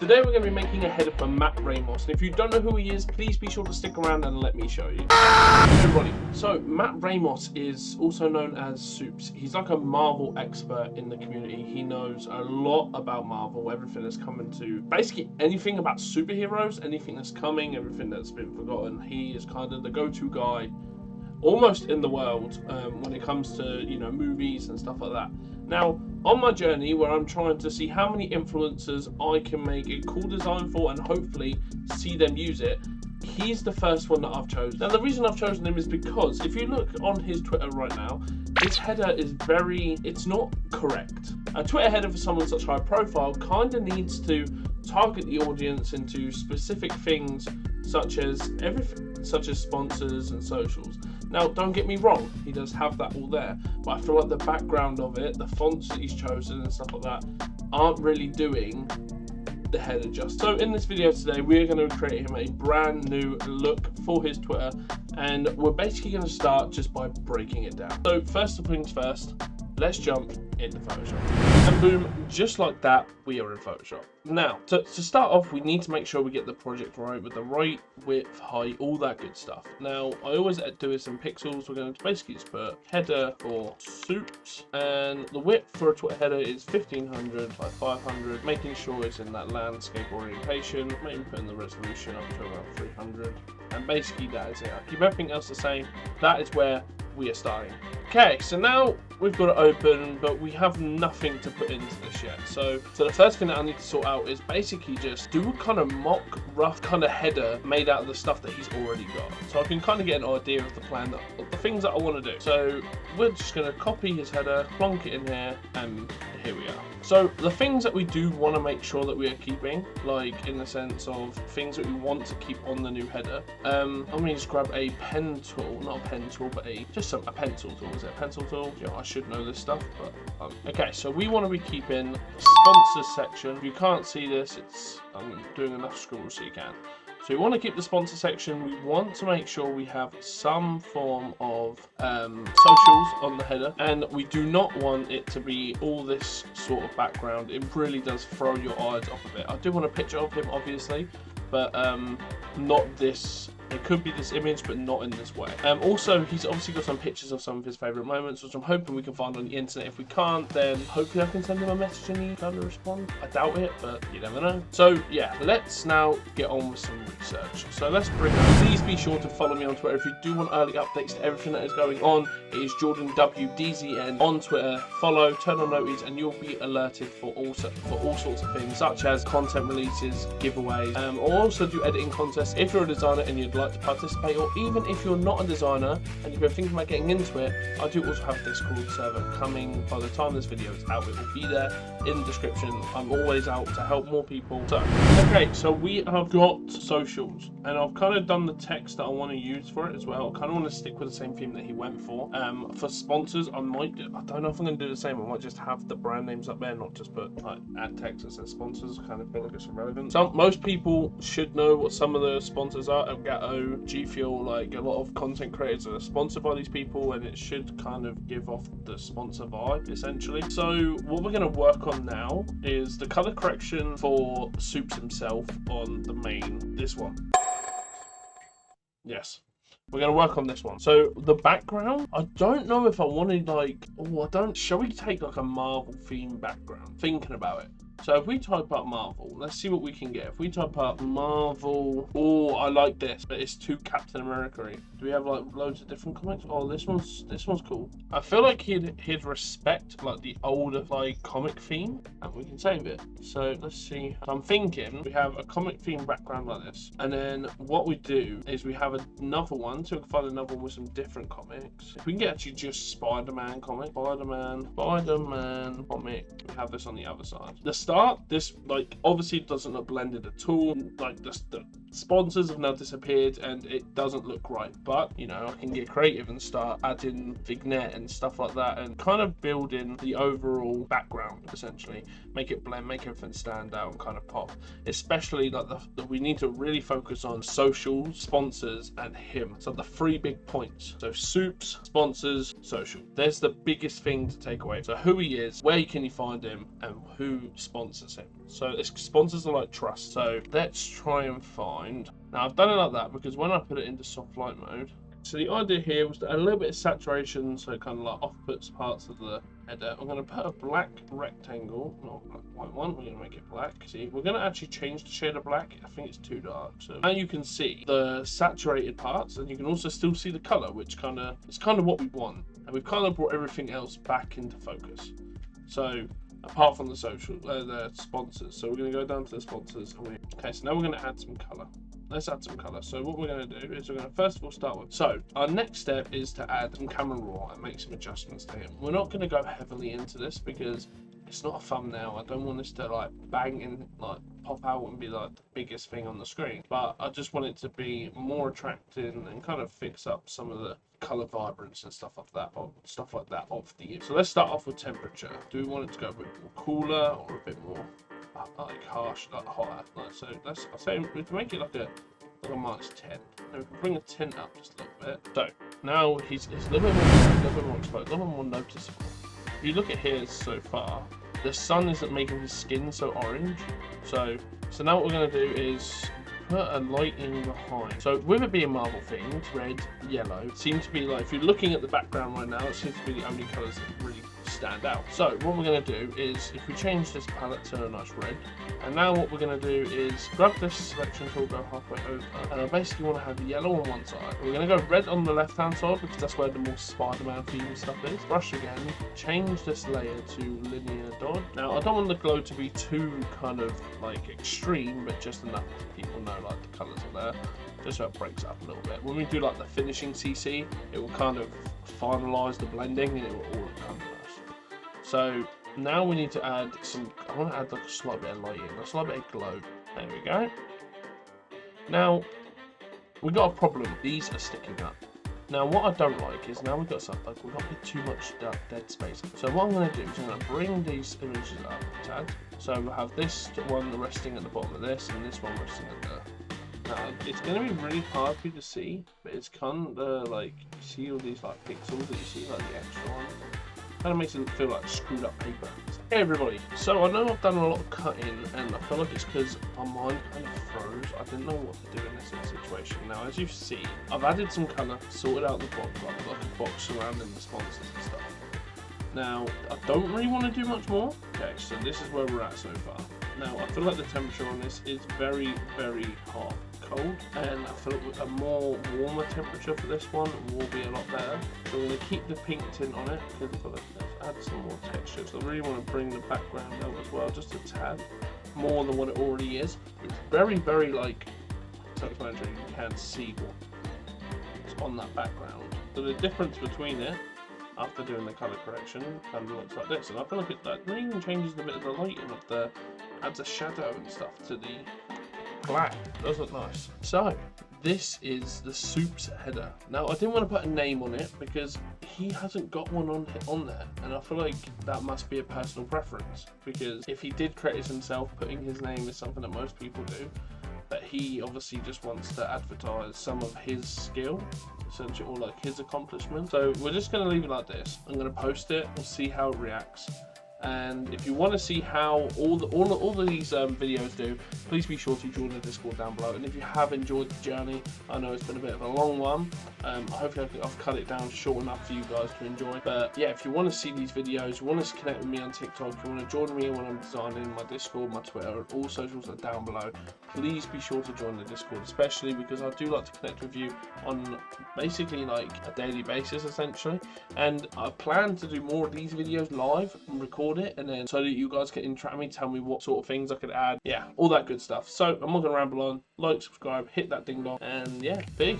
Today we're going to be making a header for Ramos, and if you don't know who he is, please be sure to stick around and let me show you. Everybody, so Ramos is also known as Supes. He's like a Marvel expert in the community. He knows a lot about Marvel, everything that's coming to, basically anything about superheroes, anything that's coming, everything that's been forgotten. He is kind of the go-to guy almost in the world when it comes to, you know, movies and stuff like that. Now, on my journey where I'm trying to see how many influencers I can make a cool design for and hopefully see them use it, he's the first one that I've chosen. Now, the reason I've chosen him is because if you look on his Twitter right now, his header is it's not correct. A Twitter header for someone such high profile kind of needs to target the audience into specific things such as sponsors and socials. Now, don't get me wrong, he does have that all there, but I feel like the background of it, the fonts that he's chosen and stuff like that, aren't really doing the header justice. So in this video today, we're going to create him a brand new look for his Twitter, and we're basically going to start just by breaking it down. So first things first, let's jump into Photoshop. And boom, just like that, we are in Photoshop. Now, to start off, we need to make sure we get the project right with the right width, height, all that good stuff. Now, I always do this in pixels. We're going to basically just put header for Supes, and the width for a Twitter header is 1500 by 500, making sure it's in that landscape orientation, maybe putting the resolution up to about 300, and basically that is it. I'll keep everything else the same. That is where we are starting. Okay, so now we've got it open, but we have nothing to put into this yet. So the first thing that I need to sort out is basically just do a kind of mock, rough kind of header made out of the stuff that he's already got. So I can kind of get an idea of the plan, of the things that I want to do. So we're just going to copy his header, plonk it in here, and here we are. So the things that we do want to make sure that we are keeping, like in the sense of things that we want to keep on the new header, I'm going to just grab a pen tool, not a pen tool, but a pencil tool. Is it a pencil tool? You know, I should know this stuff, but okay. So we want to be keeping the sponsors section. If you can't see this, I'm doing enough scrolls so you can. So we want to keep the sponsor section. We want to make sure we have some form of socials on the header, and we do not want it to be all this sort of background. It really does throw your eyes off of it. I do want a picture of him, obviously, but not this. It could be this image, but not in this way. Also, he's obviously got some pictures of some of his favourite moments, which I'm hoping we can find on the internet. If we can't, then hopefully I can send him a message and he's going to respond. I doubt it, but you never know. So yeah, let's now get on with some research. So let's bring up. Please be sure to follow me on Twitter if you do want early updates to everything that is going on. It is JordanWDZN on Twitter. Follow, turn on notifications, and you'll be alerted for all sorts of things, such as content releases, giveaways, or also do editing contests. If you're a designer and you'd like to participate, or even if you're not a designer and you've been thinking about getting into it, I do also have a Discord server coming. By the time this video is out, it will be there in the description. I'm always out to help more people. So okay, so we have got socials, and I've kind of done the text that I want to use for it as well. I kind of want to stick with the same theme that he went for. For sponsors, I don't know if I'm going to do the same. I might just have the brand names up there, not just put like add text that says sponsors. Kind of feel like it's irrelevant. So most people should know what some of the sponsors are. Elgato, G Fuel, like a lot of content creators are sponsored by these people, and it should kind of give off the sponsor vibe essentially. So what we're going to work on now is the color correction for Supes himself on the main, this one. Yes, we're going to work on this one. So the background, I don't know if I wanted like, shall we take like a Marvel theme background? Thinking about it. So if we type up Marvel, let's see what we can get. If we type up Marvel, oh, I like this, but it's too Captain America-y. Do we have like loads of different comics? Oh, this one's cool. I feel like he'd respect like the older like comic theme, and we can save it. So let's see. So I'm thinking we have a comic theme background like this, and then what we do is we have another one. So we can find another one with some different comics. If we can get actually just Spider-Man comic, Spider-Man comic. We have this on the other side. The start, this like obviously doesn't look blended at all. Like the sponsors have now disappeared and it doesn't look right, but you know, I can get creative and start adding vignette and stuff like that and kind of building the overall background, essentially make it blend, make everything stand out and kind of pop. Especially like we need to really focus on social, sponsors, and him. So the 3 big points. So Supes, sponsors, social. There's the biggest thing to take away. So who he is, where can you find him, and who sponsors him. So it's sponsors are like trust. So let's try and find. Now I've done it like that because when I put it into soft light mode. So the idea here was to add a little bit of saturation, so it kind of like off-puts parts of the header. I'm going to put a black rectangle, not a black white one. We're going to make it black. See, we're going to actually change the shade of black. I think it's too dark. So now you can see the saturated parts, and you can also still see the color, which it's kind of what we want. And we've kind of brought everything else back into focus. So apart from the the sponsors. So we're going to go down to the sponsors. Okay, so now we're going to add some color. Let's add some colour. So what we're going to do is we're going to first of all start with. So our next step is to add some camera raw and make some adjustments to it. We're not going to go heavily into this because it's not a thumbnail. I don't want this to like bang and like pop out and be like the biggest thing on the screen. But I just want it to be more attractive and kind of fix up some of the colour vibrance and stuff like that of the image. So let's start off with temperature. Do we want it to go a bit more cooler or a bit more like harsh, like hotter? Like, so I say we can make it like a -10. And we can bring the tint up just a little bit. So now it's a little bit more exposed, a little bit more noticeable. If you look at his so far, the sun isn't making his skin so orange. So now what we're going to do is put a lighting behind. So with it being Marvel themed, red, yellow, it seems to be like, if you're looking at the background right now, it seems to be the only colours that really stand out. So what we're going to do is, if we change this palette to a nice red, and now what we're going to do is grab this selection tool, go halfway over, and I basically want to have yellow on one side. We're going to go red on the left hand side because that's where the more Spider-Man themed stuff is. Brush again, change this layer to linear dot. Now I don't want the glow to be too kind of like extreme, but just enough that people know like the colours are there, just so it breaks up a little bit. When we do like the finishing CC, it will kind of finalise the blending and it will all come nice. So now we need to add some, I want to add like a slight bit of lighting, a slight bit of glow. There we go. Now, we've got a problem. These are sticking up. Now, what I don't like is now we've got something, like we've got too much dead space. So what I'm going to do is I'm going to bring these images up a tad. So we'll have this one resting at the bottom of this, and this one resting at the... Now, it's going to be really hard for you to see, but it's kind of like, you see all these like pixels that you see, like the extra ones. Kind of makes it feel like screwed up paper. Hey everybody, so I know I've done a lot of cutting and I feel like it's because my mind kind of froze. I didn't know what to do in this situation. Now as you see, I've added some colour, sorted out the box, like a box surrounding the sponsors and stuff. Now, I don't really want to do much more. Okay, so this is where we're at so far. Now, I feel like the temperature on this is very, very hot. Cold, and I feel like a more warmer temperature for this one will be a lot better. So we're going to keep the pink tint on it because I feel like let's add some more texture. So I really want to bring the background out as well, just a tad more than what it already is. It's very, very like self-explanatory. You can see what's on that background. So the difference between it after doing the color correction kind of looks like this, and I feel like that even changes a bit of the lighting of the, adds a shadow and stuff to the black. It does look nice. So this is the Supes header. Now I didn't want to put a name on it because he hasn't got one on there, and I feel like that must be a personal preference, because if he did create it himself, putting his name is something that most people do, but he obviously just wants to advertise some of his skill, essentially, or like his accomplishment. So we're just going to leave it like this. I'm going to post it, we'll see how it reacts. And if you want to see how all of these videos do, please be sure to join the Discord down below. And if you have enjoyed the journey, I know it's been a bit of a long one. Hopefully I've cut it down short enough for you guys to enjoy. But yeah, if you want to see these videos, you want to connect with me on TikTok, you want to join me when I'm designing, my Discord, my Twitter, all socials are down below. Please be sure to join the Discord, especially because I do like to connect with you on basically like a daily basis, essentially. And I plan to do more of these videos live and record it, and then so that you guys can interact with me, tell me what sort of things I could add, yeah, all that good stuff. So I'm not gonna ramble on. Like, subscribe, hit that ding dong, and yeah, peace.